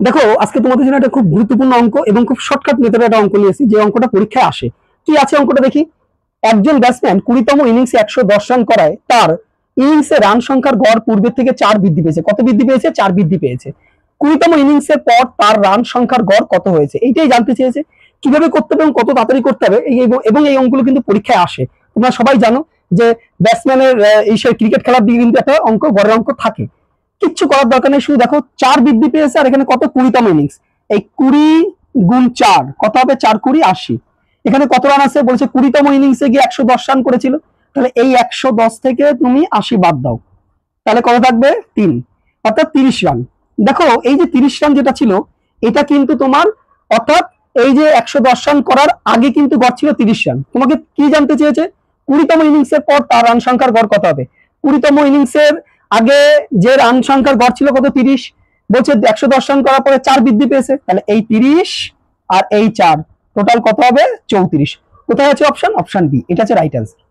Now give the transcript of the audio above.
দেখো আজকে তোমাদের জন্য একটা খুব গুরুত্বপূর্ণ অঙ্ক এবং খুব শর্টকাট মেথডে একটা অঙ্ক নিয়েছি যে অঙ্কটা পরীক্ষায় আসে। কি আছে অঙ্কটা দেখি। একজন ব্যাটসম্যান 20তম ইনিংসে 110 রান করায় তার ইনিংসে রান সংখ্যার গড় পূর্বের থেকে 4 বৃদ্ধি পেয়েছে। কত বৃদ্ধি পেয়েছে? 4 বৃদ্ধি পেয়েছে। 20তম ইনিংসের পর তার রান সংখ্যার গড় কত হয়েছে এইটাই জানতে চেয়েছে। কিভাবে করতে হবে এবং কত তাড়াতাড়ি করতে হবে এবং এই অঙ্কগুলো কিন্তু পরীক্ষায় আসে। তোমরা সবাই জানো যে ব্যাটসম্যানের এই ক্রিকেট খেলার দিকে কিন্তু একটা অঙ্ক, গড়ের অঙ্ক থাকে। কিচ্ছু করার দরকার নেই, শুধু দেখো 4 বৃদ্ধি পেয়েছে আর এখানে কত 20তম ইনিংস। এই 20 গুণ 4 কত হবে? 4 20 80। এখানে কত রান আছে বলছে 20তম ইনিংসে গিয়ে 110 রান করেছিল, তাহলে এই 110 থেকে তুমি 80 বাদ দাও, তাহলে কত থাকবে? 3, অর্থাৎ 30 রান। দেখো এই যে 30 রান যেটা ছিল এটা কিন্তু তোমার, অর্থাৎ এই যে 110 রান করার আগে কিন্তু গড় ছিল 30 রান। তোমাকে কি জানতে চেয়েছে? 20তম ইনিংসের পর তার রান সংখ্যার গড় কত হবে। 20তম ইনিংসের আগে যে রান সংখ্যার গড় ছিল কত? 30। বলছে 110 রান করার পরে 4 বৃদ্ধি পেয়েছে, তাহলে এই 30 আর এই 4 টোটাল কত হবে? 34। কোথায় আছে অপশন? অপশন বি, এটা হচ্ছে রাইট অ্যান্সার।